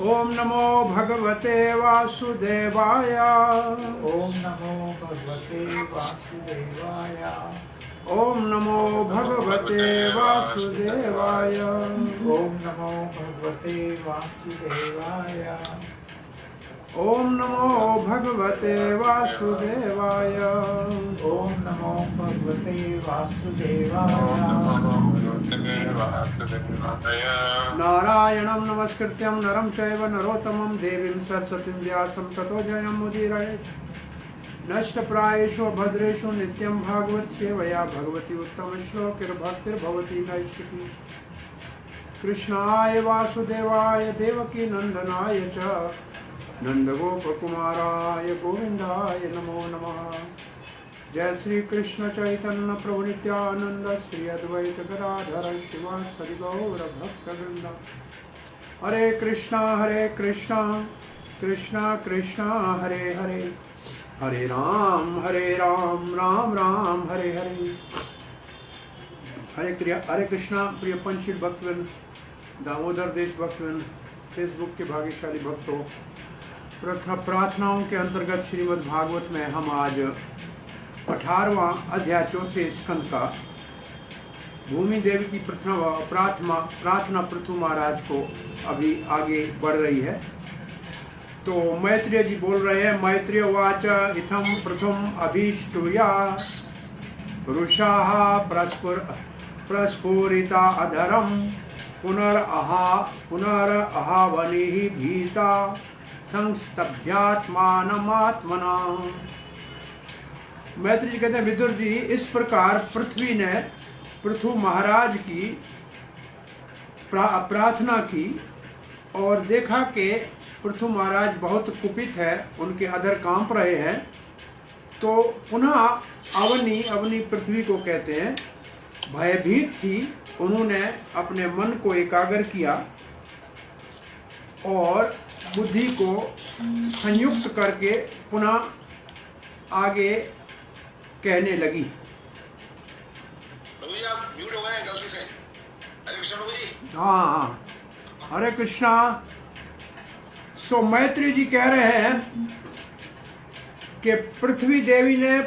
ओम नमो भगवते वासुदेवाय। ओम नमो भगवते वासुदेवाय। ओम नमो भगवते वासुदेवाय। ओम नमो भगवते वासुदेवाय। ओम नमो भगवते वासुदेवाय। ओम नमो भगवते वासुदेवाय। नारायणं नमस्कृत्यं नरं चैव नरोत्तमं देवीं सरस्वतीं व्यासं ततो जयमुदीरयेत्। नष्टप्रायेषु भद्रेषु नित्यं भागवत सेवया भगवती उत्तमश्लोकिर्भक्तिर्भवती नैष्टिकी। कृष्णाय वासुदेवाय देवकी नंदनाय च नंदगोपकुमाराय गोविंदाय नमो नमः। जय श्री कृष्ण चैतन्य प्रभु नित्यानंद श्री अद्वैत गदाधर शिवासरि गौर भक्तवृंद। हरे कृष्णा कृष्णा कृष्णा हरे हरे, हरे राम राम राम हरे हरे। हरे कृष्णा प्रिय पंचशील भक्तवृंद, दामोदर देश भक्तवृंद, फेसबुक के भाग्यशाली भक्तों, प्रार्थनाओं के अंतर्गत श्रीमद् भागवत में हम आज 18वां अध्याय चौथे स्कंद का भूमि देवी की प्रार्थना पृथु महाराज को अभी आगे बढ़ रही है। तो मैत्रेय जी बोल रहे हैं, मैत्रेय उवाच इथं प्रथम अभीष्टुया रुषाः प्रस्फुरिता अधरम पुनरअहावनिः भीता संस्तभ्यात्मानमात्मना। मैत्री जी कहते हैं, विदुर जी, इस प्रकार पृथ्वी ने पृथु महाराज की प्रार्थना की और देखा कि पृथु महाराज बहुत कुपित है, उनके अधर कांप रहे हैं। तो पुनः अवनी पृथ्वी को कहते हैं, भयभीत थी। उन्होंने अपने मन को एकाग्र किया और बुद्धि को संयुक्त करके पुनः आगे कहने लगी। आप म्यूट हो गए गलती से। हरे कृष्ण प्रभु जी। हाँ, हरे कृष्णा। सो मैत्री जी कह रहे हैं कि पृथ्वी देवी ने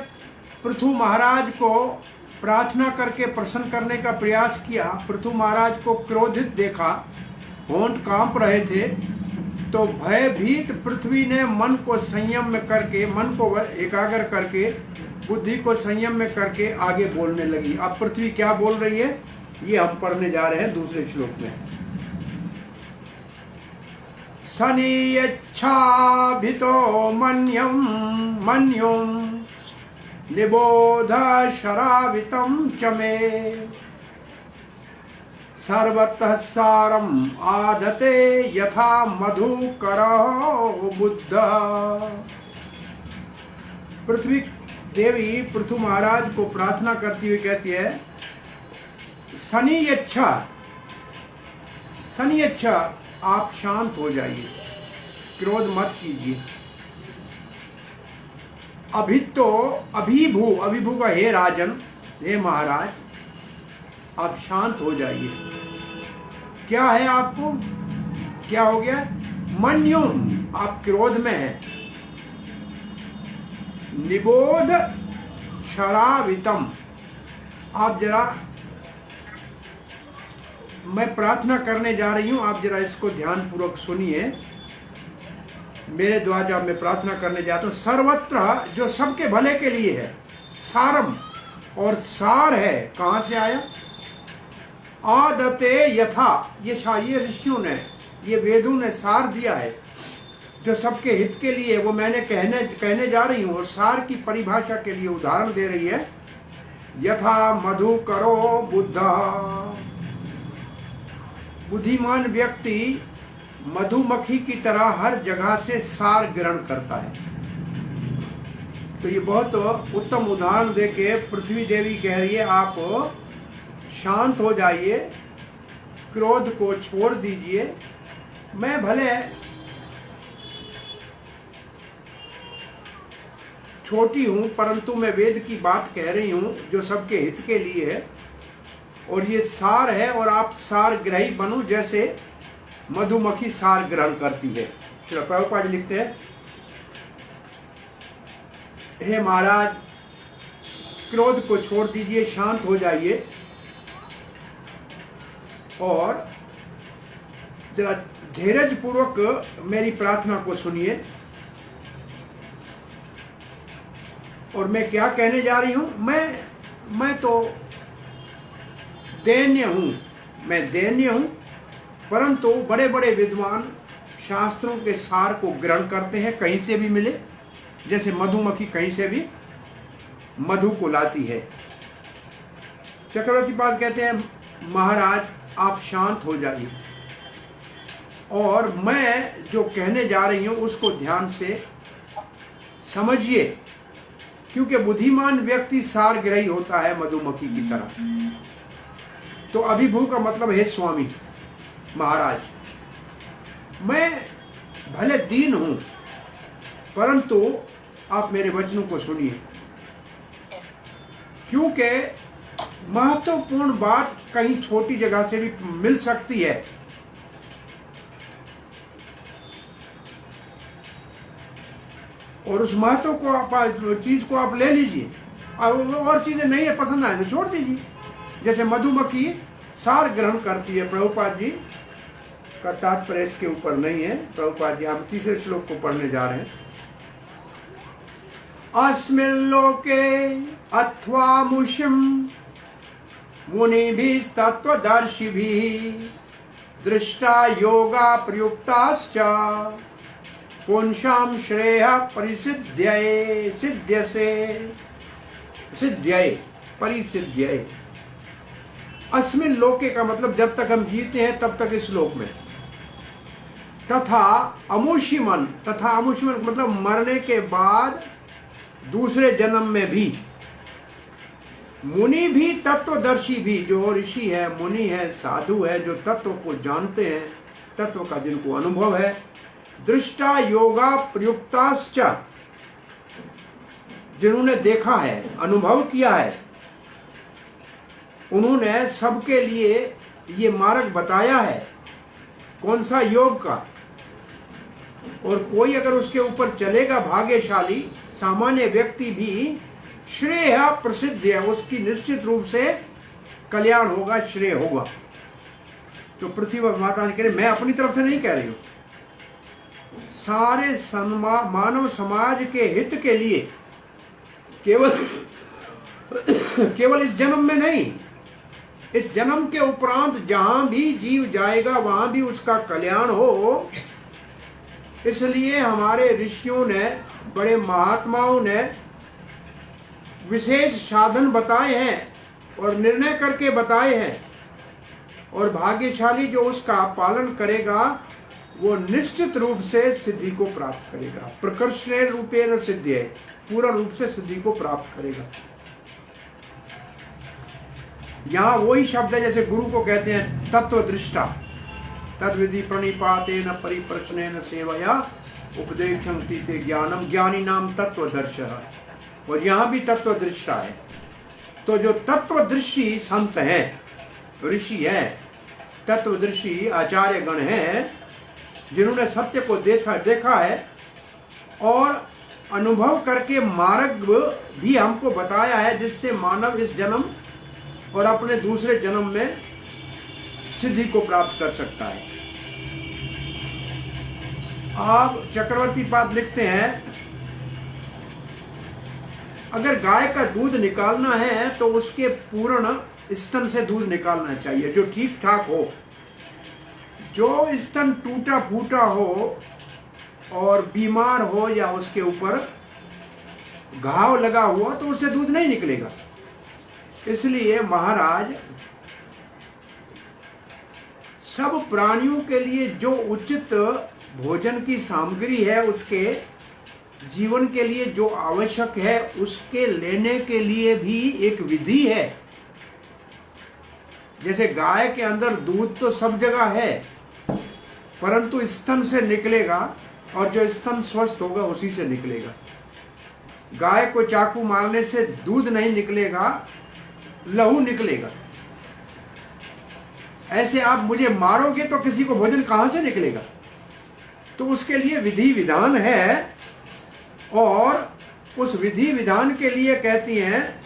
पृथु महाराज को प्रार्थना करके प्रसन्न करने का प्रयास किया। पृथु महाराज को क्रोधित देखा, होंठ कांप रहे थे। तो भयभीत पृथ्वी ने मन को संयम में करके, मन को एकाग्र करके, बुद्धि को संयम में करके आगे बोलने लगी। अब पृथ्वी क्या बोल रही है ये हम पढ़ने जा रहे हैं दूसरे श्लोक में। सनियच्छाभितो मन्युम निबोध शरावितं च मे सर्वतः सारम आदते यथा मधुकरो बुद्ध। पृथ्वी देवी पृथु महाराज को प्रार्थना करती हुई कहती है, सनियच्छा आप शांत हो जाइए, क्रोध मत कीजिए। अभिभू का हे राजन, हे महाराज, आप शांत हो जाइए। क्या है आपको, क्या हो गया? मन्युम, आप क्रोध में हैं। निबोध शरावितम, आप जरा, मैं प्रार्थना करने जा रही हूं, आप जरा इसको ध्यान पूर्वक सुनिए। मेरे द्वारा जब मैं प्रार्थना करने जाता हूं, सर्वत्र, जो सबके भले के लिए है, सारम, और सार है, कहां से आया? आदते यथा, ये ऋषियों ने, ये वेदों ने सार दिया है जो सबके हित के लिए, वो मैंने कहने जा रही हूँ। और सार की परिभाषा के लिए उदाहरण दे रही है, यथा मधु करो बुद्धा। बुद्धिमान व्यक्ति मधुमक्खी की तरह हर जगह से सार ग्रहण करता है। तो ये बहुत उत्तम उदाहरण देके पृथ्वी देवी कह रही है, आप शांत हो जाइए, क्रोध को छोड़ दीजिए। मैं भले छोटी हूं, परंतु मैं वेद की बात कह रही हूं जो सबके हित के लिए है, और ये सार है, और आप सार ग्रही बनो। जैसे मधुमक्खी सार ग्रहण करती है। श्री प्रभुपाद जी लिखते हैं, हे महाराज, क्रोध को छोड़ दीजिए, शांत हो जाइए और जरा धीरज पूर्वक मेरी प्रार्थना को सुनिए। और मैं क्या कहने जा रही हूं, मैं तो दैन्य हूं, मैं दैन्य हूं, परंतु बड़े बड़े विद्वान शास्त्रों के सार को ग्रहण करते हैं, कहीं से भी मिले, जैसे मधुमक्खी कहीं से भी मधु को लाती है। चक्रवर्ती पाद कहते हैं, महाराज आप शांत हो जाइए और मैं जो कहने जा रही हूं उसको ध्यान से समझिए, क्योंकि बुद्धिमान व्यक्ति सारग्रही होता है मधुमक्खी की तरह। तो अभिभू का मतलब है स्वामी महाराज, मैं भले दीन हूं, परंतु आप मेरे वचनों को सुनिए, क्योंकि महत्वपूर्ण बात कहीं छोटी जगह से भी मिल सकती है। और उस महत्व को आप चीज को आप ले लीजिए, और चीजें नहीं है पसंद आए तो छोड़ दीजिए। जैसे मधुमक्खी सार ग्रहण करती है। प्रभुपाद जी का तात्पर्य इसके ऊपर नहीं है। प्रभुपाद जी हम तीसरे श्लोक को पढ़ने जा रहे हैं। अस्मिन् लोके अथवा मुषिम मुनिभिस्तत्त्वदर्शिभिः दृष्टा योगा प्रयुक्ताश्च पुंसां श्रेयः परिसिद्ध्यये परिसिद्ध्यये। अस्मिन् लोके का मतलब जब तक हम जीते हैं तब तक इस लोक में। तथा अमुष्यमन, तथा अमुष्यमन मतलब मरने के बाद दूसरे जन्म में भी। मुनि भी तत्वदर्शी भी, जो ऋषि है, मुनि है, साधु है, जो तत्व को जानते हैं, तत्व का जिनको अनुभव है। दृष्टा योगा प्रयुक्ताश्च, जिन्होंने देखा है, अनुभव किया है, उन्होंने सबके लिए ये मार्ग बताया है। कौन सा? योग का। और कोई अगर उसके ऊपर चलेगा भाग्यशाली, सामान्य व्यक्ति भी, श्रेय प्रसिद्ध है, उसकी निश्चित रूप से कल्याण होगा, श्रेय होगा। तो पृथ्वी माता ने कह रही, मैं अपनी तरफ से नहीं कह रही हूं, सारे मानव समाज के हित के लिए, केवल इस जन्म में नहीं, इस जन्म के उपरांत जहां भी जीव जाएगा वहां भी उसका कल्याण हो। इसलिए हमारे ऋषियों ने, बड़े महात्माओं ने विशेष साधन बताए हैं और निर्णय करके बताए हैं। और भाग्यशाली जो उसका पालन करेगा वो निश्चित रूप से सिद्धि को प्राप्त करेगा। प्रकर्षण रूपेण सिद्धि है, पूर्ण रूप से सिद्धि को प्राप्त करेगा। यहां वही शब्द है जैसे गुरु को कहते हैं तत्वदृष्टा, तद्विधि प्रणिपातेन परिप्रश्नेन सेवया उपदेक्षन्ति ते ज्ञानम ज्ञानी नाम तत्वदर्शः। और यहां भी तत्वदृष्टा है। तो जो तत्वदृशी संत हैं, ऋषि हैं, तत्वदृशी आचार्य गण हैं, जिन्होंने सत्य को देखा है और अनुभव करके मार्ग भी हमको बताया है, जिससे मानव इस जन्म और अपने दूसरे जन्म में सिद्धि को प्राप्त कर सकता है। आप चक्रवर्ती पाद लिखते हैं, अगर गाय का दूध निकालना है तो उसके पूर्ण स्तन से दूध निकालना चाहिए, जो ठीक ठाक हो। जो स्तन टूटा फूटा हो और बीमार हो या उसके ऊपर घाव लगा हुआ तो उससे दूध नहीं निकलेगा। इसलिए महाराज, सब प्राणियों के लिए जो उचित भोजन की सामग्री है, उसके जीवन के लिए जो आवश्यक है, उसके लेने के लिए भी एक विधि है। जैसे गाय के अंदर दूध तो सब जगह है, परंतु स्तन से निकलेगा, और जो स्तन स्वस्थ होगा उसी से निकलेगा। गाय को चाकू मारने से दूध नहीं निकलेगा, लहू निकलेगा। ऐसे आप मुझे मारोगे तो किसी को भोजन कहाँ से निकलेगा? तो उसके लिए विधि विधान है, और उस विधि विधान के लिए कहती हैं,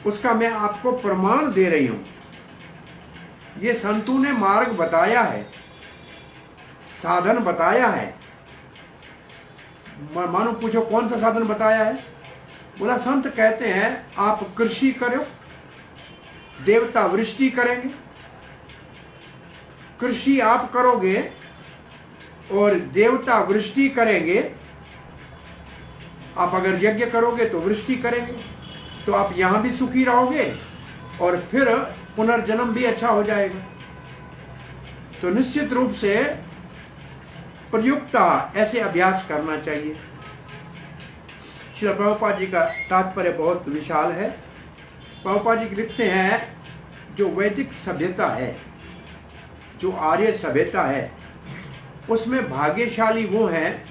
उसका मैं आपको प्रमाण दे रही हूं। ये संतों ने मार्ग बताया है, साधन बताया है। मानो पूछो कौन सा साधन बताया है? बोला संत कहते हैं आप कृषि करो, देवता वृष्टि करेंगे। कृषि आप करोगे और देवता वृष्टि करेंगे। आप अगर यज्ञ करोगे तो वृष्टि करेंगे, तो आप यहां भी सुखी रहोगे और फिर पुनर्जन्म भी अच्छा हो जाएगा। तो निश्चित रूप से प्रयुक्ता ऐसे अभ्यास करना चाहिए। श्री प्रभुपाद जी का तात्पर्य बहुत विशाल है। प्रभुपाद जी लिखते हैं जो वैदिक सभ्यता है, जो आर्य सभ्यता है, उसमें भाग्यशाली वो हैं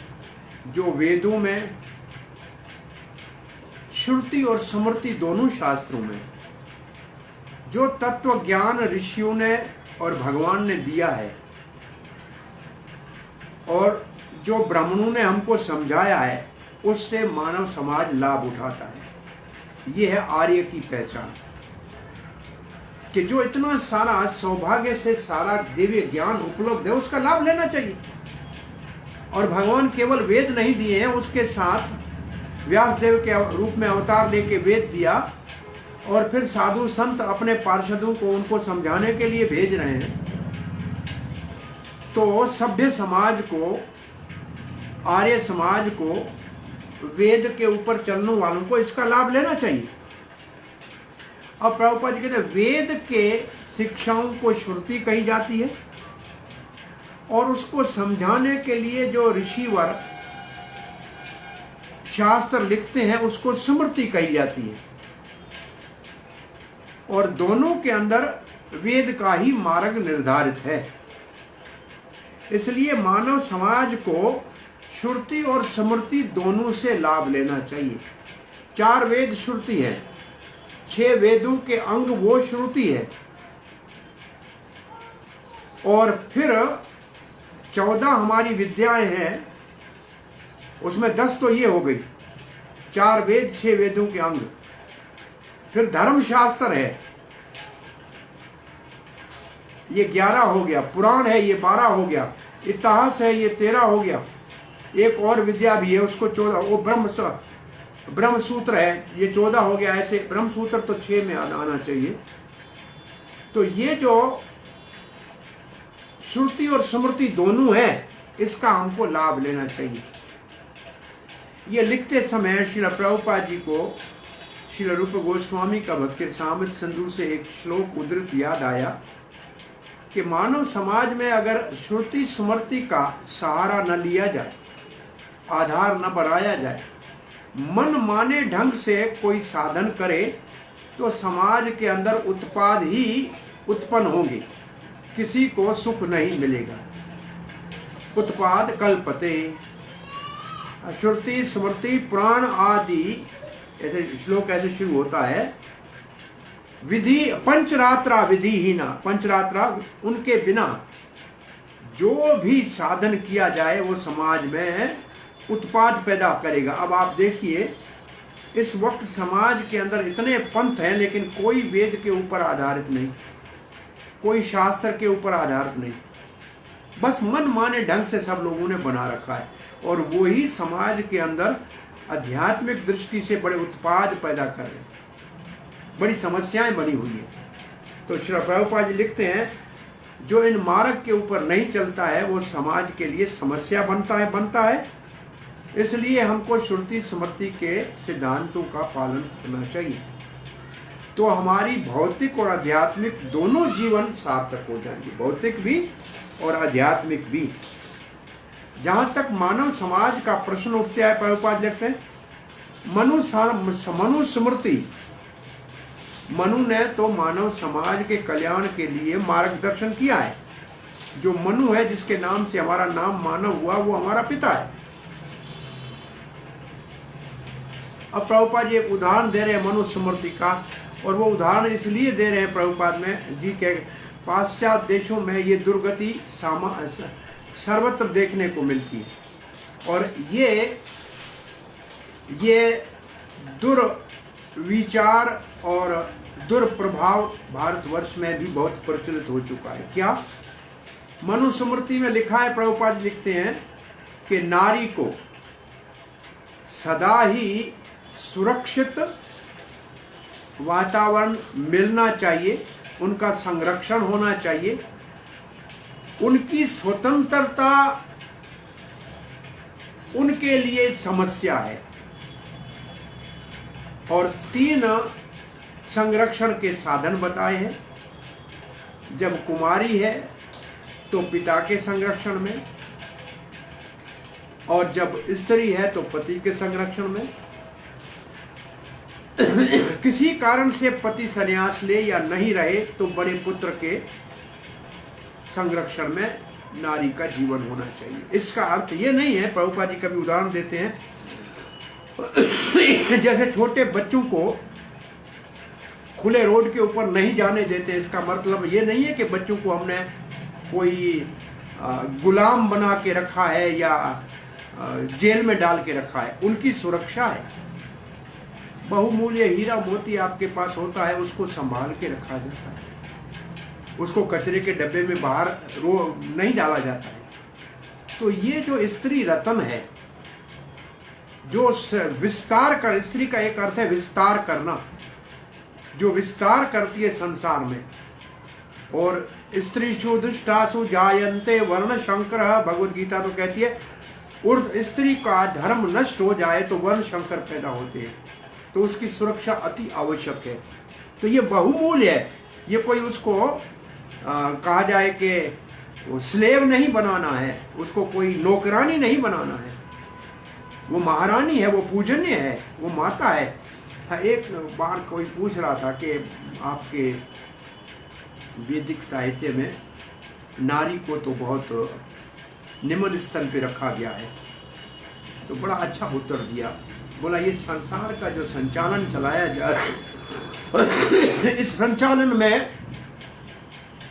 जो वेदों में, श्रुति और स्मृति दोनों शास्त्रों में जो तत्व ज्ञान ऋषियों ने और भगवान ने दिया है और जो ब्राह्मणों ने हमको समझाया है, उससे मानव समाज लाभ उठाता है। ये है आर्य की पहचान, कि जो इतना सारा सौभाग्य से सारा दिव्य ज्ञान उपलब्ध है उसका लाभ लेना चाहिए। और भगवान केवल वेद नहीं दिए हैं, उसके साथ व्यासदेव के रूप में अवतार लेके वेद दिया, और फिर साधु संत अपने पार्षदों को उनको समझाने के लिए भेज रहे हैं। तो सभ्य समाज को, आर्य समाज को, वेद के ऊपर चलने वालों को इसका लाभ लेना चाहिए। अब प्रभुपाद जी कहते हैं वेद के शिक्षाओं को श्रुति कही जाती है, और उसको समझाने के लिए जो ऋषिवर शास्त्र लिखते हैं उसको स्मृति कही जाती है। और दोनों के अंदर वेद का ही मार्ग निर्धारित है। इसलिए मानव समाज को श्रुति और स्मृति दोनों से लाभ लेना चाहिए। 4 वेद श्रुति है, 6 वेदों के अंग वो श्रुति है, और फिर 14 हमारी विद्याएं हैं, उसमें 10 तो ये हो गई, 4 वेद 6 वेदों के अंग। फिर धर्मशास्त्र है, ये 11 हो गया। पुराण है, ये 12 हो गया। इतिहास है, ये 13 हो गया। एक और विद्या भी है, उसको 14, वो ब्रह्म सूत्र है, ये 14 हो गया। ऐसे ब्रह्म सूत्र तो 6 में आना चाहिए। तो ये जो श्रुति और स्मृति दोनों है, इसका हमको लाभ लेना चाहिए। ये लिखते समय श्री प्रभुपाद जी को श्री रूप गोस्वामी का भक्ति रसामृत सिंधु से एक श्लोक उद्धृत याद आया कि मानव समाज में अगर श्रुति स्मृति का सहारा न लिया जाए, आधार न बढ़ाया जाए, मन माने ढंग से कोई साधन करे, तो समाज के अंदर उत्पाद ही उत्पन्न होंगे, किसी को सुख नहीं मिलेगा। उत्पाद कल्पते। श्रुति स्मृति पुराण आदि ऐसे श्लोक ऐसे शुरू होता है। विधि पंचरात्रा विधिहीना, पंचरात्रा उनके बिना जो भी साधन किया जाए वो समाज में उत्पाद पैदा करेगा। अब आप देखिए इस वक्त समाज के अंदर इतने पंथ हैं, लेकिन कोई वेद के ऊपर आधारित नहीं, कोई शास्त्र के ऊपर आधारित नहीं, बस मन माने ढंग से सब लोगों ने बना रखा है, और वो ही समाज के अंदर आध्यात्मिक दृष्टि से बड़े उत्पाद पैदा कर रहे हैं, बड़ी समस्याएं बनी हुई है। तो श्री प्रभुपाद जी लिखते हैं जो इन मार्ग के ऊपर नहीं चलता है वो समाज के लिए समस्या बनता है। इसलिए हमको श्रुति स्मृति के सिद्धांतों का पालन करना चाहिए, तो हमारी भौतिक और आध्यात्मिक दोनों जीवन सार्थक हो जाएंगे, भौतिक भी और आध्यात्मिक भी। जहां तक मानव समाज का प्रश्न उठता है, प्रभुपाद लिखते हैं मनु स्मृति, मनु ने तो मानव समाज के कल्याण के लिए मार्गदर्शन किया है। जो मनु है, जिसके नाम से हमारा नाम मानव हुआ, वो हमारा पिता है। अब प्रभुपाद जी एक उदाहरण दे रहे हैं मनु स्मृति का, और वो उदाहरण इसलिए दे रहे हैं प्रभुपाद में जी के पाश्चात्य देशों में ये दुर्गति सर्वत्र देखने को मिलती है। और ये दुर्विचार और दुर्प्रभाव भारतवर्ष में भी बहुत प्रचलित हो चुका है। क्या? मनुस्मृति में लिखा है, प्रभुपाद लिखते हैं कि नारी को सदा ही सुरक्षित वातावरण मिलना चाहिए, उनका संरक्षण होना चाहिए, उनकी स्वतंत्रता उनके लिए समस्या है। और 3 संरक्षण के साधन बताए हैं। जब कुमारी है तो पिता के संरक्षण में, और जब स्त्री है तो पति के संरक्षण में। किसी कारण से पति संन्यास ले या नहीं रहे तो बड़े पुत्र के संरक्षण में नारी का जीवन होना चाहिए। इसका अर्थ ये नहीं है, प्रभुपाद जी कभी उदाहरण देते हैं, जैसे छोटे बच्चों को खुले रोड के ऊपर नहीं जाने देते, इसका मतलब ये नहीं है कि बच्चों को हमने कोई गुलाम बना के रखा है या जेल में डाल के रखा है। उनकी सुरक्षा है। बहुमूल्य हीरा मोती आपके पास होता है, उसको संभाल के रखा जाता है, उसको कचरे के डब्बे में बाहर नहीं डाला जाता है। तो ये जो स्त्री रत्न है, जो विस्तार कर, स्त्री का एक अर्थ है विस्तार करना, जो विस्तार करती है संसार में। और स्त्रीषु दुष्टासु जायन्ते वर्ण शंकर, भगवद गीता तो कहती है स्त्री का धर्म नष्ट हो जाए तो वर्ण शंकर पैदा होते हैं। तो उसकी सुरक्षा अति आवश्यक है। तो ये बहुमूल्य है। ये कोई उसको कहा जाए कि स्लेव नहीं बनाना है, उसको कोई नौकरानी नहीं बनाना है। वो महारानी है, वो पूजनीय है, वो माता है। एक बार कोई पूछ रहा था कि आपके वैदिक साहित्य में नारी को तो बहुत निम्न स्तर पे रखा गया है। तो बड़ा अच्छा उत्तर दिया। बोला ये संसार का जो संचालन चलाया जा रहा है, इस संचालन में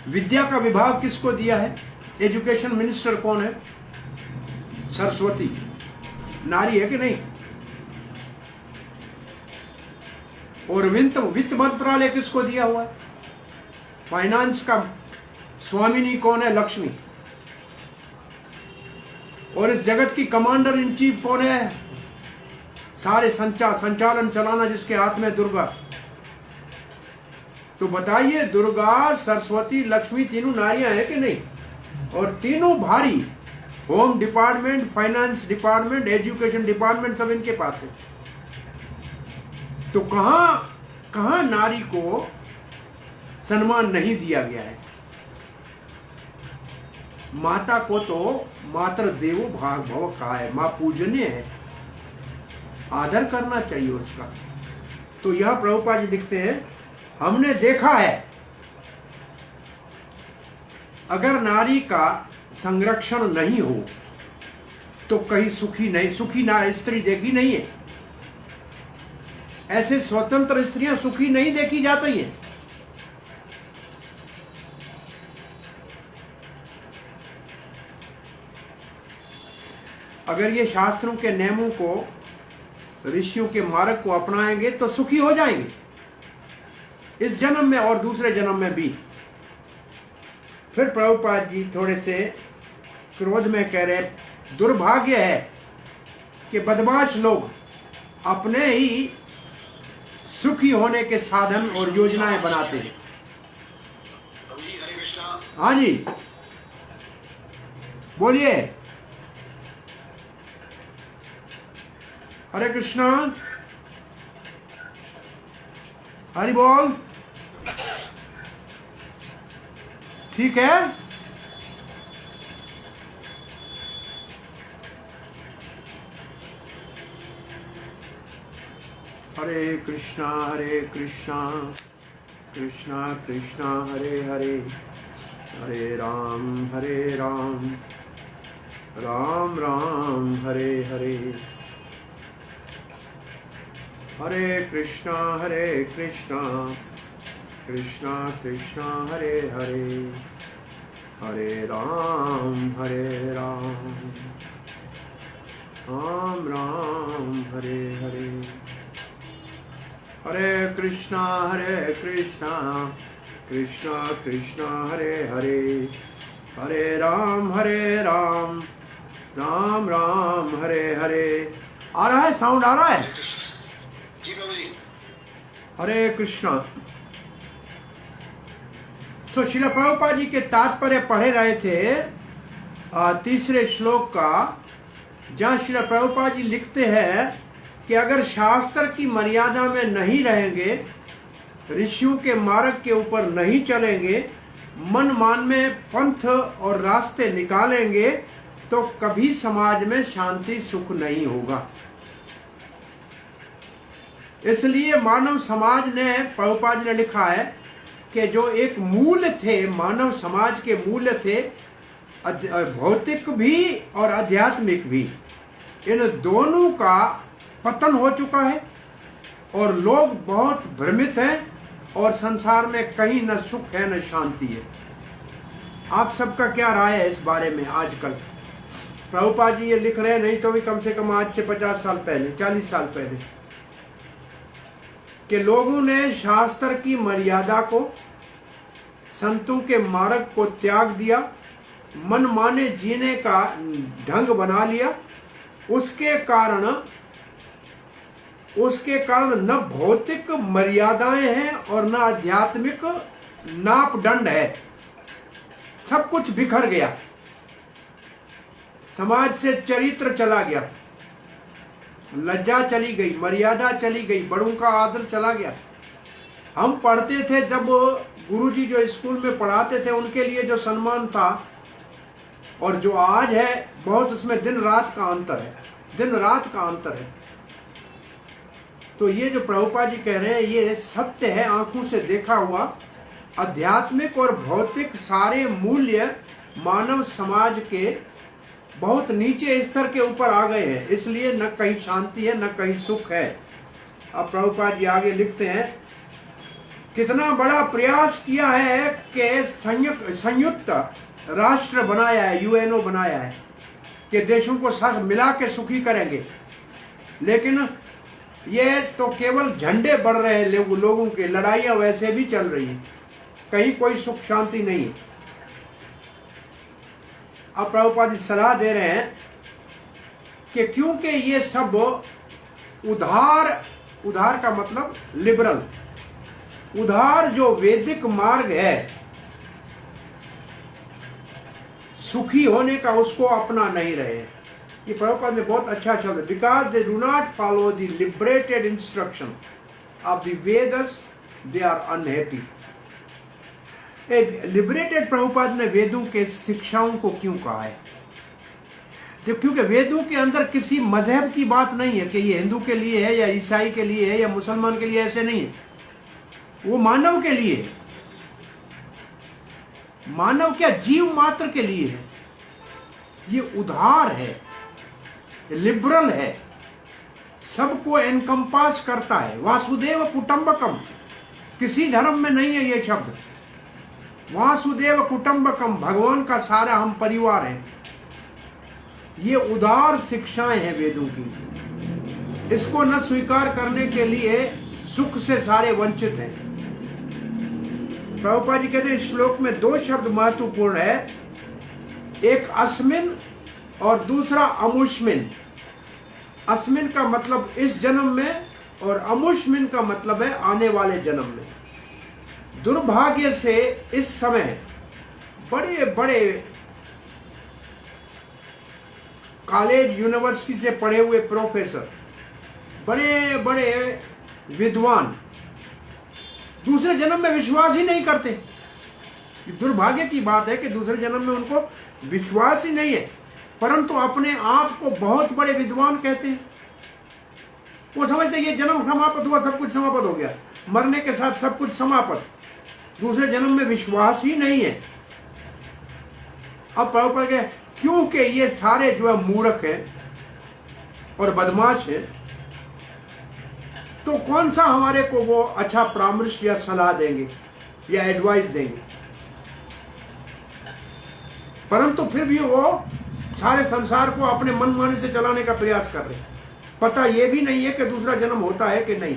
विद्या का विभाग किसको दिया है? एजुकेशन मिनिस्टर कौन है? सरस्वती नारी है कि नहीं? और वित्त मंत्रालय किसको दिया हुआ है? फाइनेंस का स्वामिनी कौन है? लक्ष्मी। और इस जगत की कमांडर इन चीफ कौन है? सारे संचालन चलाना जिसके हाथ में? दुर्गा। तो बताइए, दुर्गा, सरस्वती, लक्ष्मी तीनों नारियां हैं कि नहीं? और तीनों भारी, home department, finance department, education department सब इनके पास है। तो कहां नारी को सम्मान नहीं दिया गया है? माता को तो मातृ देवो भव कहा है, मां पूजनीय है, आदर करना चाहिए उसका। तो यह प्रभुपाद जी लिखते हैं, हमने देखा है अगर नारी का संरक्षण नहीं हो तो कहीं सुखी ना स्त्री देखी नहीं है। ऐसे स्वतंत्र स्त्रियां सुखी नहीं देखी जाती हैं। अगर ये शास्त्रों के नियमों को, ऋषियों के मार्ग को अपनाएंगे तो सुखी हो जाएंगे, इस जन्म में और दूसरे जन्म में भी। फिर प्रभुपाद जी थोड़े से क्रोध में कह रहे, दुर्भाग्य है कि बदमाश लोग अपने ही सुखी होने के साधन और योजनाएं बनाते हैं। प्रभु जी हरे कृष्णा। हाँ जी, बोलिए। हरे कृष्णा, हरि बोल। ठीक है। हरे कृष्णा कृष्णा कृष्णा हरे हरे, हरे राम राम राम हरे हरे। हरे कृष्णा कृष्णा कृष्णा हरे हरे, हरे राम राम राम हरे हरे, हरे कृष्णा कृष्णा कृष्णा हरे हरे, हरे राम राम राम हरे हरे। आ रहा है साउंड, आ रहा है? जी प्रभु जी। हरे कृष्णा। सो श्रील प्रभुपाद जी के तात्पर्य पढ़े रहे थे तीसरे श्लोक का, जहाँ श्रील प्रभुपाद जी लिखते हैं कि अगर शास्त्र की मर्यादा में नहीं रहेंगे, ऋषियों के मार्ग के ऊपर नहीं चलेंगे, मन मान में पंथ और रास्ते निकालेंगे, तो कभी समाज में शांति सुख नहीं होगा। इसलिए मानव समाज ने, प्रभुपाद जी ने लिखा है कि जो एक मूल थे, मानव समाज के मूल थे, भौतिक भी और आध्यात्मिक भी, इन दोनों का पतन हो चुका है और लोग बहुत भ्रमित हैं और संसार में कहीं न सुख है न शांति है। आप सबका क्या राय है इस बारे में आजकल? प्रभुपाद जी ये लिख रहे हैं, नहीं तो भी कम से कम आज से 50 साल पहले, 40 साल पहले, कि लोगों ने शास्त्र की मर्यादा को, संतों के मार्ग को त्याग दिया, मन माने जीने का ढंग बना लिया। उसके कारण न भौतिक मर्यादाएं हैं और न आध्यात्मिक नापदंड है। सब कुछ बिखर गया, समाज से चरित्र चला गया, लज्जा चली गई, मर्यादा चली गई, बड़ों का आदर चला गया। हम पढ़ते थे जब गुरुजी जो स्कूल में पढ़ाते थे, उनके लिए जो सम्मान था और जो आज है, बहुत उसमें दिन रात का अंतर है, दिन रात का अंतर है। तो ये जो प्रभुपाद जी कह रहे हैं ये सत्य है, आंखों से देखा हुआ। आध्यात्मिक और भौतिक सारे मूल्य मानव समाज के बहुत नीचे स्तर के ऊपर आ गए हैं, इसलिए न कहीं शांति है न कहीं सुख है। अब प्रभुपाद जी आगे लिखते हैं, कितना बड़ा प्रयास किया है कि संयुक्त राष्ट्र बनाया है, यूएनओ बनाया है कि देशों को साथ मिला के सुखी करेंगे, लेकिन ये तो केवल झंडे बढ़ रहे हैं, लोगों के लड़ाइयां वैसे भी चल रही हैं, कहीं कोई सुख शांति नहीं है। अब प्रभुपाद जी सलाह दे रहे हैं कि क्योंकि ये सब उधार का मतलब लिबरल, उधार जो वैदिक मार्ग है सुखी होने का, उसको अपना नहीं रहे। ये प्रभुपाद ने बहुत अच्छा शब्द है, because they do not follow the liberated instruction of the Vedas they are unhappy. Liberated Prabhupada ने वेदों के शिक्षाओं को क्यों कहा है? तो क्योंकि वेदों के अंदर किसी मजहब की बात नहीं है कि ये हिंदू के लिए है या ईसाई के लिए है या मुसलमान के लिए, ऐसे नहीं है। वो मानव के लिए है, मानव क्या जीव मात्र के लिए है। ये उदार है, लिबरल है, सबको एनकम्पास करता है। वासुदेव कुटुंबकम, किसी धर्म में नहीं है ये शब्द। वासुदेव कुटुंबकम, भगवान का सारा हम परिवार हैं। ये उदार शिक्षाएं हैं वेदों की। इसको न स्वीकार करने के लिए सुख से सारे वंचित हैं। प्रभुपाद जी कहते हैं इस श्लोक में दो शब्द महत्वपूर्ण है, एक अस्मिन और दूसरा अमुष्मिन। अस्मिन का मतलब इस जन्म में और अमुष्मिन का मतलब है आने वाले जन्म में। दुर्भाग्य से इस समय बड़े बड़े कॉलेज यूनिवर्सिटी से पढ़े हुए प्रोफेसर, बड़े बड़े विद्वान दूसरे जन्म में विश्वास ही नहीं करते। दुर्भाग्य की बात है कि दूसरे जन्म में उनको विश्वास ही नहीं है, परंतु अपने आप को बहुत बड़े विद्वान कहते हैं। वो समझते हैं ये जन्म समाप्त हुआ, सब कुछ समाप्त हो गया, मरने के साथ सब कुछ समाप्त। दूसरे जन्म में विश्वास ही नहीं है। अब प्रभुपाद के क्योंकि ये सारे जो है मूर्ख है और बदमाश है, तो कौन सा हमारे को वो अच्छा परामर्श या सलाह देंगे? या एडवाइस देंगे, परंतु फिर भी वो सारे संसार को अपने मनमाने से चलाने का प्रयास कर रहे हैं। पता ये भी नहीं है कि दूसरा जन्म होता है कि नहीं,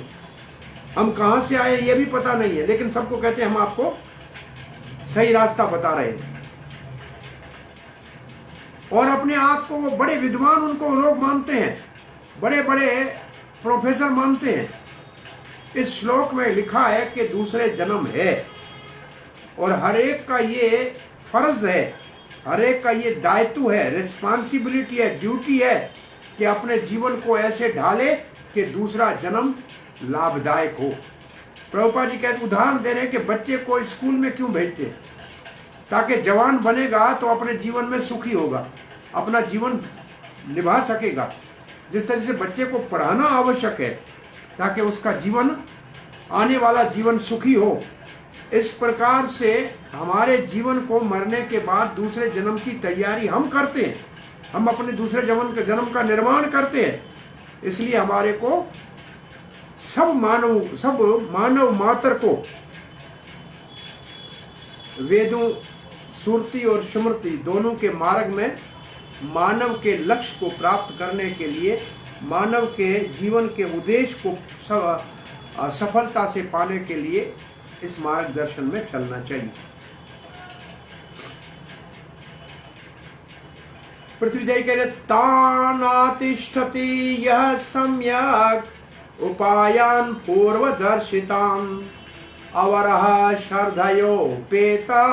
हम कहां से आए ये भी पता नहीं है, लेकिन सबको कहते हैं हम आपको सही रास्ता बता रहे हैं। और अपने आप को वो बड़े विद्वान उनको लोग मानते हैं, बड़े बड़े प्रोफेसर मानते हैं। इस श्लोक में लिखा है कि दूसरे जन्म है और हर एक का ये फर्ज है, हर एक का ये दायित्व है, रिस्पॉन्सिबिलिटी है, ड्यूटी है कि अपने जीवन को ऐसे ढाले कि दूसरा जन्म लाभदायक हो। प्रभुपाद जी कहते उदाहरण दे रहे हैं कि बच्चे को स्कूल में क्यों भेजते हैं, ताकि जवान बनेगा तो अपने जीवन में सुखी होगा, अपना जीवन निभा सकेगा। जिस तरह से बच्चे को पढ़ाना आवश्यक है ताकि उसका जीवन, आने वाला जीवन सुखी हो, इस प्रकार से हमारे जीवन को मरने के बाद दूसरे जन्म की तैयारी हम करते हैं, हम अपने दूसरे जन्म का निर्माण करते हैं। इसलिए हमारे को सब मानव मात्र को वेदों, श्रुति और स्मृति दोनों के मार्ग में मानव के लक्ष्य को प्राप्त करने के लिए, मानव के जीवन के उद्देश्य को सफलता से पाने के लिए इस मार्गदर्शन में चलना चाहिए। पृथ्वीदेवी कह रहे तानातिष्ठति यह सम्यक उपायान पूर्वदर्शितान अवरः श्रद्धयोपेता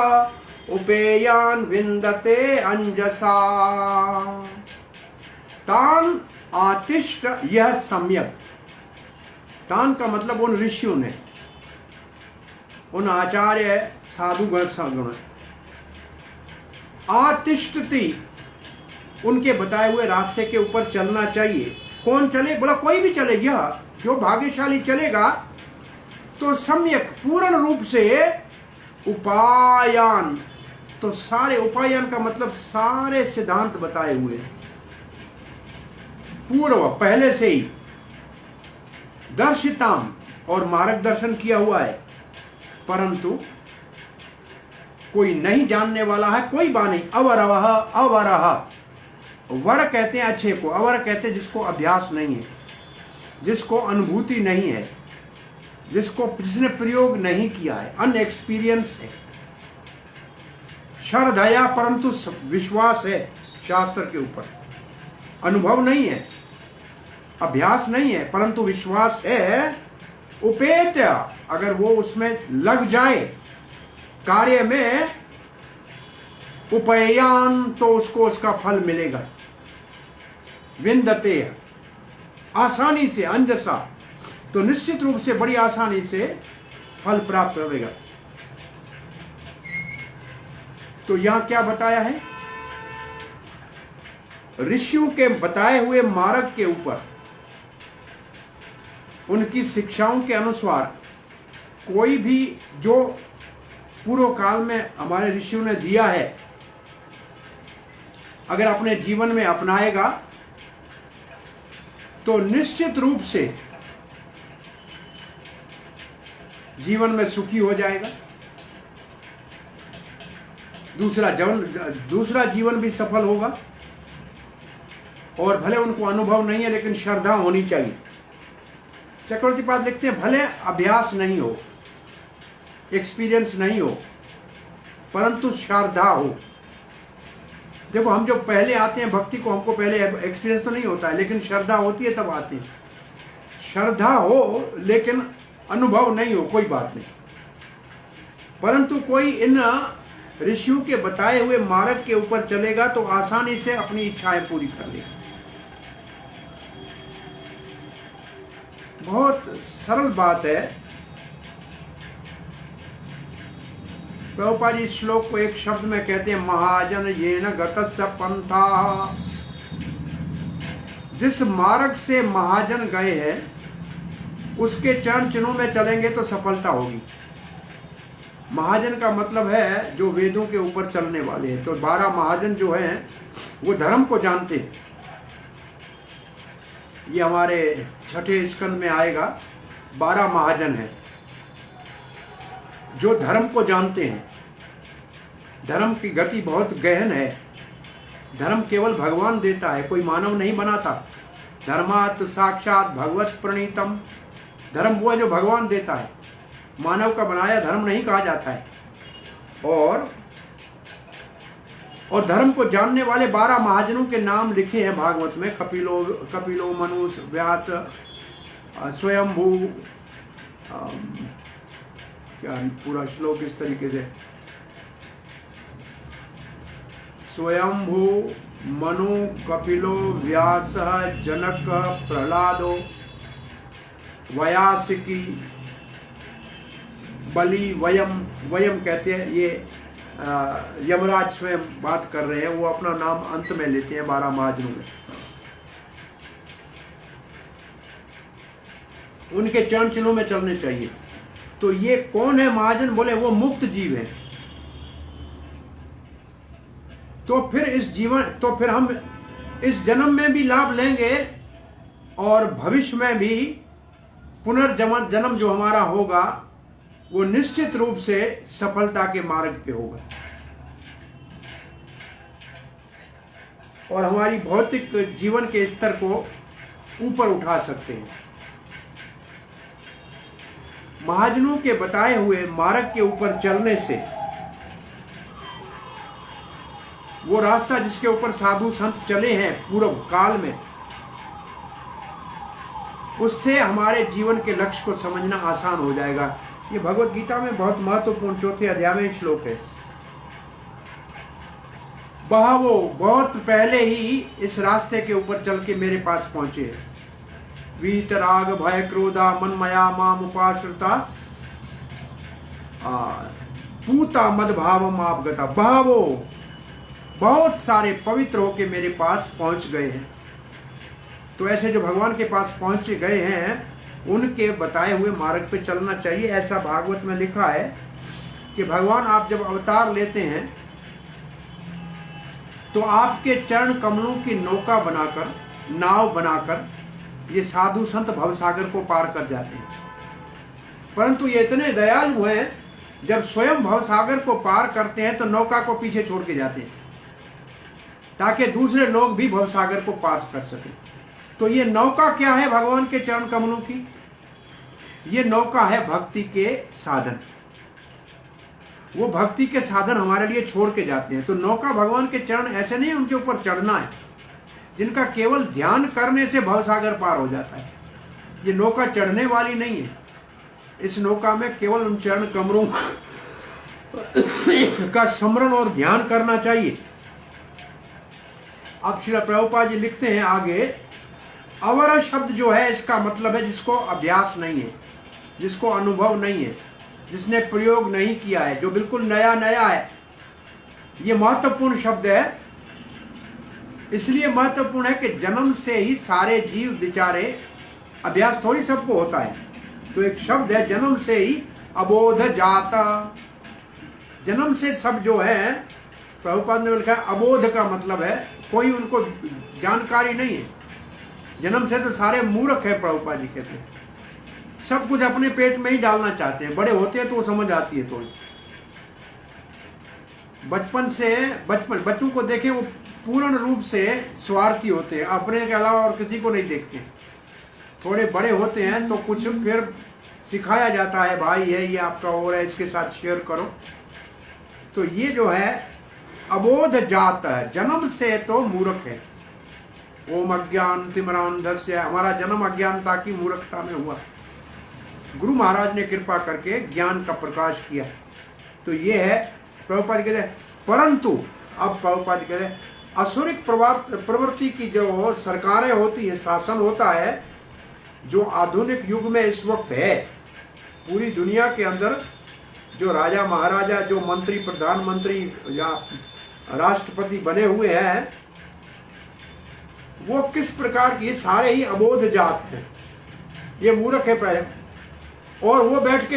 उपेयान विन्दते अंजसा। तान आतिष्ठ यह सम्यक, तान का मतलब उन ऋषियों ने, उन आचार्य साधुगण, आतिष्ठति उनके बताए हुए रास्ते के ऊपर चलना चाहिए। कौन चले, बोला कोई भी चले, यह जो भाग्यशाली चलेगा तो सम्यक पूर्ण रूप से उपायान, तो सारे उपायान का मतलब सारे सिद्धांत बताए हुए, पूर्व पहले से ही दर्शिताम और मार्गदर्शन किया हुआ है, परंतु कोई नहीं जानने वाला है, कोई बात नहीं। अवरह, अवरह वर कहते हैं अच्छे को, अवर कहते हैं जिसको अभ्यास नहीं है, जिसको अनुभूति नहीं है, जिसने प्रयोग नहीं किया है, अनएक्सपीरियंस है। श्रद्धया परंतु विश्वास है शास्त्र के ऊपर, अनुभव नहीं है, अभ्यास नहीं है, परंतु विश्वास है। उपेत, अगर वो उसमें लग जाए कार्य में, उपयान तो उसको उसका फल मिलेगा। विन्दते, आसानी से, अंजसा तो निश्चित रूप से बड़ी आसानी से फल प्राप्त होगा। तो यहां क्या बताया है, ऋषियों के बताए हुए मार्ग के ऊपर, उनकी शिक्षाओं के अनुसार कोई भी जो पूर्व काल में हमारे ऋषियों ने दिया है, अगर अपने जीवन में अपनाएगा तो निश्चित रूप से जीवन में सुखी हो जाएगा, दूसरा जीवन भी सफल होगा। और भले उनको अनुभव नहीं है लेकिन श्रद्धा होनी चाहिए। चक्रवर्ती पाद लिखते हैं भले अभ्यास नहीं हो, एक्सपीरियंस नहीं हो, परंतु श्रद्धा हो। देखो हम जो पहले आते हैं भक्ति को, हमको पहले एक्सपीरियंस तो नहीं होता है, लेकिन श्रद्धा होती है तब आते हैं। श्रद्धा हो लेकिन अनुभव नहीं हो, कोई बात नहीं, परंतु कोई इन ऋषियों के बताए हुए मार्ग के ऊपर चलेगा तो आसानी से अपनी इच्छाएं पूरी कर लेगा। बहुत सरल बात है। प्रभुपाद जी इस श्लोक को एक शब्द में कहते हैं, महाजन येन गतस्य पंथा। जिस मार्ग से महाजन गए हैं उसके चरण चिन्हों में चलेंगे तो सफलता होगी। महाजन का मतलब है जो वेदों के ऊपर चलने वाले हैं। तो 12 महाजन जो हैं वो धर्म को जानते हैं। ये हमारे छठे स्कंद में आएगा, 12 महाजन हैं जो धर्म को जानते हैं। धर्म की गति बहुत गहन है। धर्म केवल भगवान देता है, कोई मानव नहीं बनाता। धर्मात् साक्षात भगवत प्रणीतम। धर्म वो है जो भगवान देता है, मानव का बनाया धर्म नहीं कहा जाता है। और धर्म को जानने वाले 12 महाजनों के नाम लिखे हैं भागवत में। कपिलो मनु व्यास स्वयंभू, क्या पूरा श्लोक इस तरीके से, स्वयंभू मनु कपिलो व्यास जनक प्रहलादो वयासिकी बलि वयम। वयम कहते हैं, ये यमराज स्वयं बात कर रहे हैं, वो अपना नाम अंत में लेते हैं 12 महाजनों में। उनके चरण चिन्हों में चलने चाहिए। तो ये कौन है महाजन? बोले वो मुक्त जीव है। तो फिर हम इस जन्म में भी लाभ लेंगे और भविष्य में भी पुनर्जन्म जो हमारा होगा वो निश्चित रूप से सफलता के मार्ग पे होगा और हमारी भौतिक जीवन के स्तर को ऊपर उठा सकते हैं। महाजनों के बताए हुए मार्ग के ऊपर चलने से, वो रास्ता जिसके ऊपर साधु संत चले हैं पूर्व काल में, उससे हमारे जीवन के लक्ष्य को समझना आसान हो जाएगा। ये भगवत गीता में बहुत महत्वपूर्ण 4थे अध्याय में श्लोक है। बहावो बहुत पहले ही इस रास्ते के ऊपर चल के मेरे पास पहुंचे। वीतराग भय क्रोधा मन मया माम उपाश्रिता पूता मद भावम आपगता। बहावो बहुत सारे पवित्र होके मेरे पास पहुंच गए हैं। तो ऐसे जो भगवान के पास पहुंच गए हैं उनके बताए हुए मार्ग पे चलना चाहिए। ऐसा भागवत में लिखा है कि भगवान आप जब अवतार लेते हैं तो आपके चरण कमलों की नौका बनाकर, नाव बनाकर ये साधु संत भवसागर को पार कर जाते हैं। परंतु ये इतने दयालु हैं, जब स्वयं भवसागर को पार करते हैं तो नौका को पीछे छोड़ के जाते हैं ताकि दूसरे लोग भी भवसागर को पार कर सकें। तो ये नौका क्या है? भगवान के चरण कमलों की ये नौका है भक्ति के साधन। वो भक्ति के साधन हमारे लिए छोड़ के जाते हैं। तो नौका भगवान के चरण ऐसे नहीं, उनके ऊपर चढ़ना है, जिनका केवल ध्यान करने से भवसागर पार हो जाता है। ये नौका चढ़ने वाली नहीं है। इस नौका में केवल उन चरण कमलों का स्मरण और ध्यान करना चाहिए। अब श्री प्रभुपाद जी लिखते हैं आगे, अवर शब्द जो है इसका मतलब है जिसको अभ्यास नहीं है, जिसको अनुभव नहीं है, जिसने प्रयोग नहीं किया है, जो बिल्कुल नया नया है। ये महत्वपूर्ण शब्द है। इसलिए महत्वपूर्ण है कि जन्म से ही सारे जीव बेचारे, अभ्यास थोड़ी सबको होता है। तो एक शब्द है, जन्म से ही अबोध जाता। जन्म से सब जो है, प्रभुपाद ने लिखा है, अबोध का मतलब है कोई उनको जानकारी नहीं है। जन्म से तो सारे मूर्ख है, प्रभुपाद जी कहते हैं। सब कुछ अपने पेट में ही डालना चाहते हैं। बड़े होते हैं तो वो समझ आती है थोड़ी। बच्चों को देखें, वो पूर्ण रूप से स्वार्थी होते हैं, अपने के अलावा और किसी को नहीं देखते। थोड़े बड़े होते हैं तो कुछ फिर सिखाया जाता है, भाई है ये आपका और है, इसके साथ शेयर करो। तो ये जो है अबोध जात है, जन्म से तो मूर्ख है। ओम अज्ञान तिमिरांधस्य, हमारा जन्म अज्ञानता की मूर्खता में हुआ। गुरु महाराज ने कृपा करके ज्ञान का प्रकाश किया। तो ये है, प्रभुपाद कहते हैं। परंतु अब प्रभुपाद कहते हैं, असुरिक प्रवृत्ति की जो सरकारें होती है, शासन होता है, जो आधुनिक युग में इस वक्त है पूरी दुनिया के अंदर, जो राजा महाराजा, जो मंत्री प्रधानमंत्री या राष्ट्रपति बने हुए हैं, वो किस प्रकार की, सारे ही अबोध जात हैं। ये मूर्ख है पहले, और वो बैठ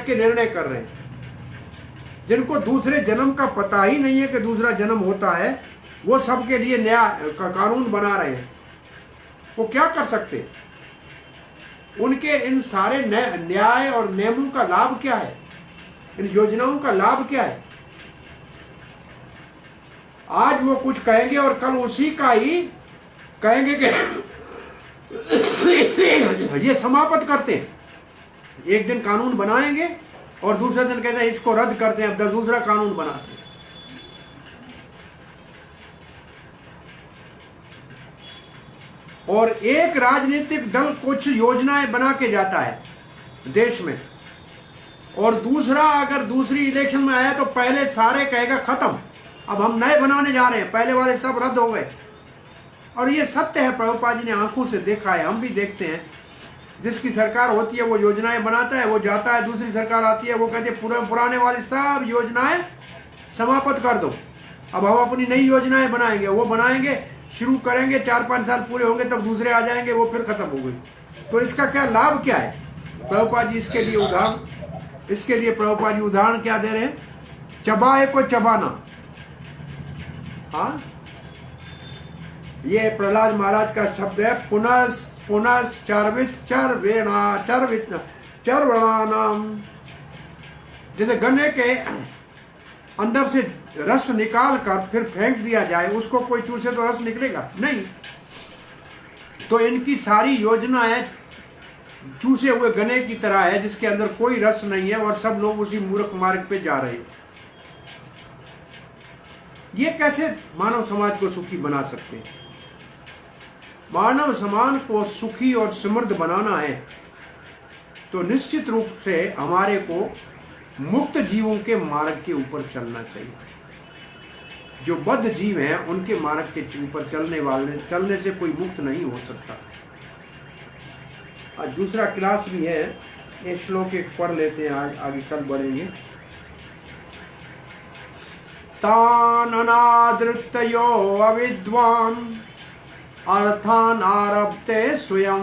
के निर्णय कर रहे हैं। जिनको दूसरे जन्म का पता ही नहीं है कि दूसरा जन्म होता है, वो सबके लिए नया कानून बना रहे हैं। वो क्या कर सकते? उनके इन सारे न्याय और नियमों का लाभ क्या है? इन योजनाओं का लाभ क्या है? आज वो कुछ कहेंगे और कल उसी का ही कहेंगे कि ये समाप्त करते हैं। एक दिन कानून बनाएंगे और दूसरे दिन कहते हैं इसको रद्द करते हैं, अब दूसरा कानून बनाते हैं। और एक राजनीतिक दल कुछ योजनाएं बना के जाता है देश में, और दूसरा अगर दूसरी इलेक्शन में आया तो पहले सारे कहेगा खत्म, अब हम नए बनाने जा रहे हैं, पहले वाले सब रद्द हो गए। और ये सत्य है, प्रभुपाद जी ने आंखों से देखा है, हम भी देखते हैं। जिसकी सरकार होती है वो योजनाएं बनाता है, वो जाता है, दूसरी सरकार आती है, वो कहती है पुराने वाली सब योजनाएं समाप्त कर दो, अब हम अपनी नई योजनाएं बनाएंगे। वो बनाएंगे, शुरू करेंगे, 4-5 साल पूरे होंगे तब दूसरे आ जाएंगे, वो फिर खत्म हो गई। तो इसका क्या लाभ क्या है? प्रभुपाद जी इसके लिए प्रभुपाद जी उदाहरण क्या दे रहे हैं? चबाए को चबाना। हाँ, ये प्रहलाद महाराज का शब्द है, चर्वणानाम। जैसे गन्ने के अंदर से रस निकाल कर फिर फेंक दिया जाए, उसको कोई चूसे तो रस निकलेगा नहीं। तो इनकी सारी योजनाएं चूसे हुए गन्ने की तरह है, जिसके अंदर कोई रस नहीं है, और सब लोग उसी मूर्ख मार्ग पे जा रहे हैं। ये कैसे मानव समाज को सुखी बना सकते हैं? मानव समाज को सुखी और समृद्ध बनाना है तो निश्चित रूप से हमारे को मुक्त जीवों के मार्ग के ऊपर चलना चाहिए। जो बद्ध जीव हैं उनके मार्ग के ऊपर चलने से कोई मुक्त नहीं हो सकता। आज दूसरा क्लास भी है, ये श्लोक एक पढ़ लेते हैं, आज आगे कल बढ़ेंगे। तान अनादृतयो अविद्वान् अर्थान आरभते स्वयं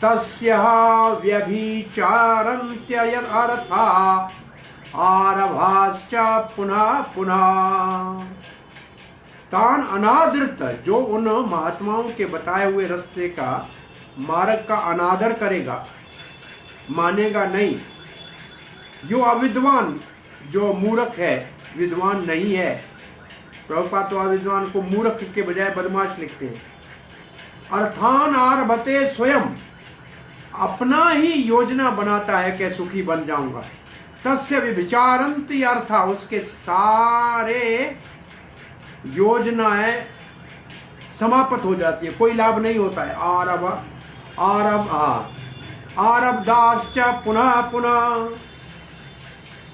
तस्य व्यभिचारन्त्ययद अर्था आरभाश्च पुनः पुनः। तान अनादृत, जो उन महात्माओं के बताए हुए रास्ते का मार्ग का अनादर करेगा, मानेगा नहीं। यो अविद्वान, जो मूर्ख है, विद्वान नहीं है। प्रभुपाद तो अविद्वान को मूर्ख के बजाय बदमाश लिखते हैं। अर्थान आरभते स्वयं, अपना ही योजना बनाता है कि सुखी बन जाऊंगा। तस्य विचारंति अर्था, उसके सारे योजनाएं समाप्त हो जाती है, कोई लाभ नहीं होता है। आरब्धाश्च पुनः पुनः,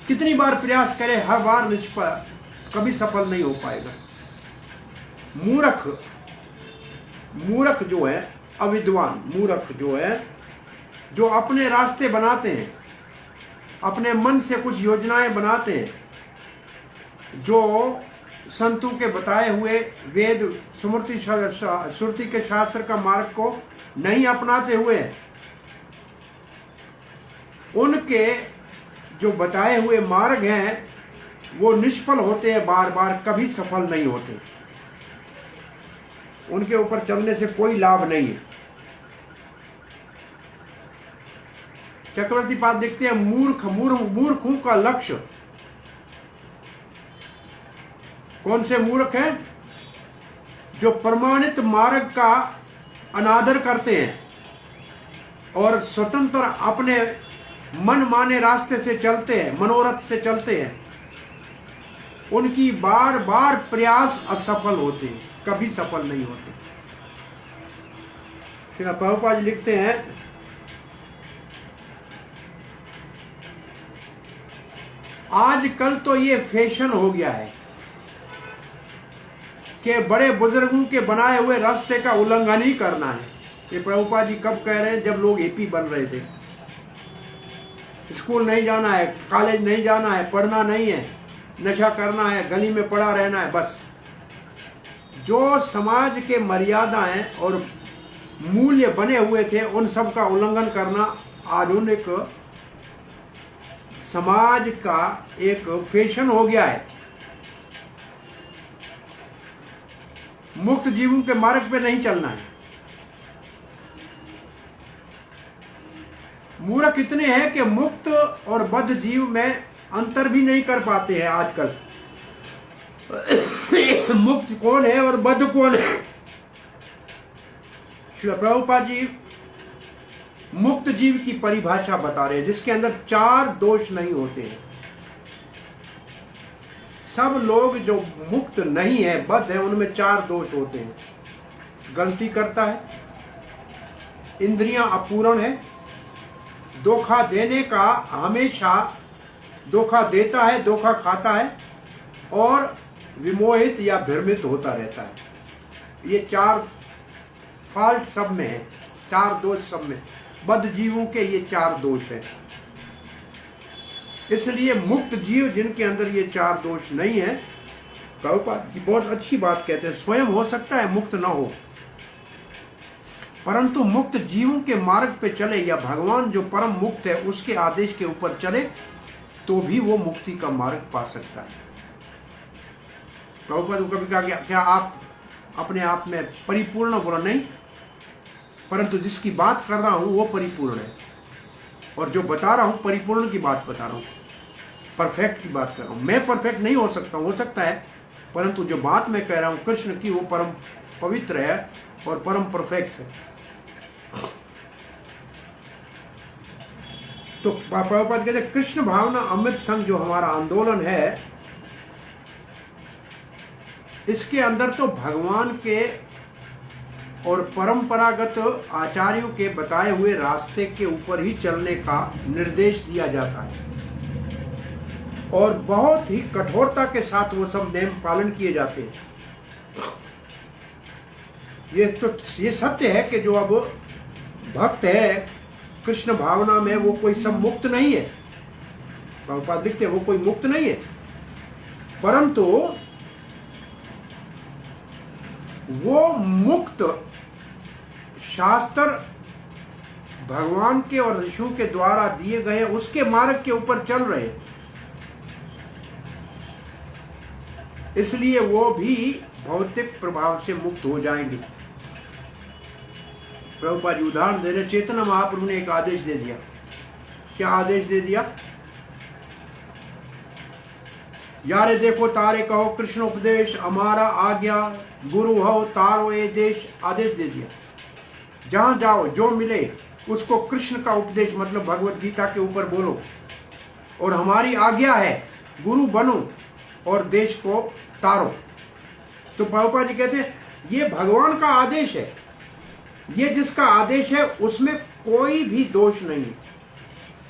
कितनी बार प्रयास करे, हर बार निष्फल, कभी सफल नहीं हो पाएगा। मूर्ख जो है, अविद्वान मूर्ख जो है, जो अपने रास्ते बनाते हैं, अपने मन से कुछ योजनाएं बनाते हैं, जो संतों के बताए हुए वेद स्मृति श्रुति के शास्त्र का मार्ग को नहीं अपनाते हुए, उनके जो बताए हुए मार्ग हैं वो निष्फल होते हैं, बार बार कभी सफल नहीं होते। उनके ऊपर चलने से कोई लाभ नहीं है। चक्रवर्ती पाद देखते हैं, मूर्खों का लक्ष्य। कौन से मूर्ख हैं? जो प्रमाणित मार्ग का अनादर करते हैं और स्वतंत्र अपने मन माने रास्ते से चलते हैं, मनोरथ से चलते हैं। उनकी बार बार प्रयास असफल होते हैं, कभी सफल नहीं होते। श्री प्रभुपाद जी लिखते हैं, आजकल तो ये फैशन हो गया है कि बड़े बुजुर्गों के बनाए हुए रास्ते का उल्लंघन ही करना है। ये प्रभुपाद जी कब कह रहे हैं? जब लोग एपी बन रहे थे। स्कूल नहीं जाना है, कॉलेज नहीं जाना है, पढ़ना नहीं है, नशा करना है, गली में पड़ा रहना है, बस। जो समाज के मर्यादाएं और मूल्य बने हुए थे उन सब का उल्लंघन करना आधुनिक समाज का एक फैशन हो गया है। मुक्त जीवों के मार्ग पे नहीं चलना है। मूर्ख इतने हैं कि मुक्त और बद्ध जीव में अंतर भी नहीं कर पाते हैं आजकल। मुक्त कौन है और बद्ध कौन है? श्री प्रभुपाद जी मुक्त जीव की परिभाषा बता रहे हैं, जिसके अंदर 4 दोष नहीं होते हैं। सब लोग जो मुक्त नहीं है, बद्ध है, उनमें 4 दोष होते हैं। गलती करता है, इंद्रियां अपूर्ण है, धोखा देने का हमेशा धोखा देता है, धोखा खाता है, और विमोहित या भ्रमित होता रहता है। ये 4 फॉल्ट सब में है, 4 दोष सब में। बद्ध जीवों के ये 4 दोष है। इसलिए मुक्त जीव जिनके अंदर ये 4 दोष नहीं है, प्रभुपाद जी बहुत अच्छी बात कहते हैं, स्वयं हो सकता है मुक्त ना हो, परंतु मुक्त जीवों के मार्ग पे चले या भगवान जो परम मुक्त है उसके आदेश के ऊपर चले तो भी वो मुक्ति का मार्ग पा सकता है। प्रभुपाद को कभी कहा क्या आप अपने आप में परिपूर्ण बोला? नहीं, परंतु जिसकी बात कर रहा हूं वो परिपूर्ण है, और जो बता रहा हूं परिपूर्ण की बात बता रहा हूं, परफेक्ट की बात कर रहा हूं। मैं परफेक्ट नहीं हो सकता है, परंतु जो बात मैं कह रहा हूं कृष्ण की, वो परम पवित्र है और परम परफेक्ट है। तो प्रभुपाद कहते हैं कृष्ण भावना अमृत संघ जो हमारा आंदोलन है, इसके अंदर तो भगवान के और परंपरागत आचार्यों के बताए हुए रास्ते के ऊपर ही चलने का निर्देश दिया जाता है, और बहुत ही कठोरता के साथ वो सब नियम पालन किए जाते हैं। ये सत्य है कि जो अब भक्त है कृष्ण भावना में, वो कोई सब मुक्त नहीं है। प्रभुपाद लिखते हैं वो कोई मुक्त नहीं है, परंतु वो मुक्त शास्त्र भगवान के और ऋषियों के द्वारा दिए गए उसके मार्ग के ऊपर चल रहे हैं, इसलिए वो भी भौतिक प्रभाव से मुक्त हो जाएंगे। प्रभुपाद जी उदाहरण दे रहे, चैतन्य महाप्रभु ने एक आदेश दे दिया। क्या आदेश दे दिया? यारे देखो तारे कहो कृष्ण उपदेश, हमारा आज्ञा गुरु हो तारो ये देश, आदेश दे दिया। जहां जाओ जो मिले उसको कृष्ण का उपदेश मतलब भगवत गीता के ऊपर बोलो, और हमारी आज्ञा है गुरु बनो और देश को तारो। तो प्रभुपाद जी कहते हैं ये भगवान का आदेश है, ये जिसका आदेश है उसमें कोई भी दोष नहीं है।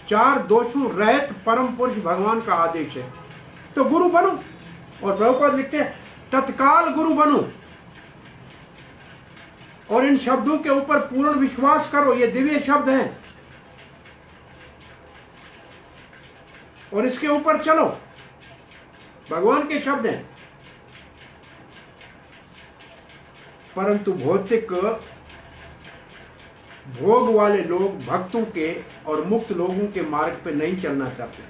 4 दोषों रहित परम पुरुष भगवान का आदेश है, तो गुरु बनो। और प्रभुपाद लिखते हैं तत्काल गुरु बनो, और इन शब्दों के ऊपर पूर्ण विश्वास करो। ये दिव्य शब्द हैं और इसके ऊपर चलो, भगवान के शब्द हैं। परंतु भौतिक भोग वाले लोग भक्तों के और मुक्त लोगों के मार्ग पे नहीं चलना चाहते।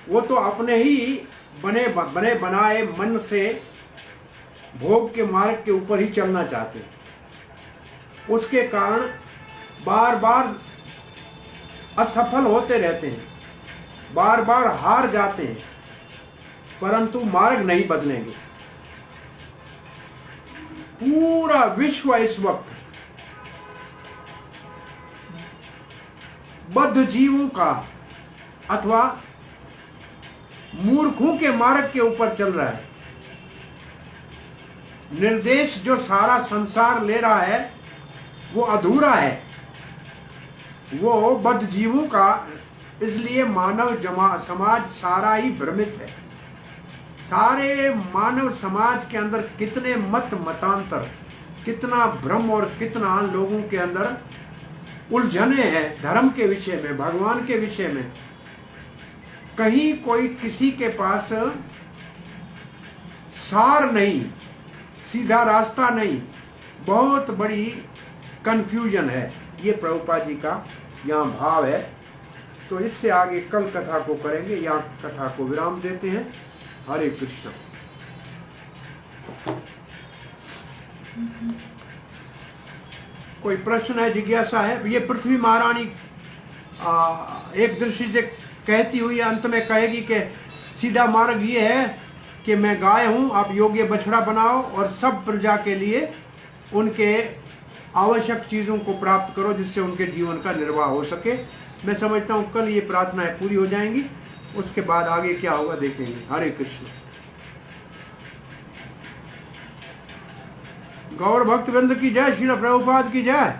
वो तो अपने ही बने बनाए मन से भोग के मार्ग के ऊपर ही चलना चाहते हैं। उसके कारण बार बार असफल होते रहते हैं, बार बार हार जाते हैं, परंतु मार्ग नहीं बदलेंगे। पूरा विश्व इस वक्त बद्ध जीवों का अथवा मूर्खों के मार्ग के ऊपर चल रहा है। निर्देश जो सारा संसार ले रहा है वो अधूरा है, वो बद्ध जीवों का। इसलिए मानव समाज सारा ही भ्रमित है। सारे मानव समाज के अंदर कितने मतांतर, कितना भ्रम और कितना लोगों के अंदर उलझने हैं धर्म के विषय में, भगवान के विषय में। कहीं कोई किसी के पास सार नहीं, सीधा रास्ता नहीं, बहुत बड़ी कंफ्यूजन है। ये प्रभुपाद जी का यहाँ भाव है। तो इससे आगे कल कथा को करेंगे, यहाँ कथा को विराम देते हैं। हरे कृष्ण। कोई प्रश्न है, जिज्ञासा है? ये पृथ्वी महारानी एक दृष्टि से कहती हुई अंत में कहेगी कि सीधा मार्ग ये है कि मैं गाय हूँ, आप योग्य बछड़ा बनाओ और सब प्रजा के लिए उनके आवश्यक चीज़ों को प्राप्त करो जिससे उनके जीवन का निर्वाह हो सके। मैं समझता हूँ कल ये प्रार्थनाएं पूरी हो जाएंगी, उसके बाद आगे क्या होगा देखेंगे। हरे कृष्ण। गौर भक्तवृंद की जय, श्रील प्रभुपाद की जय।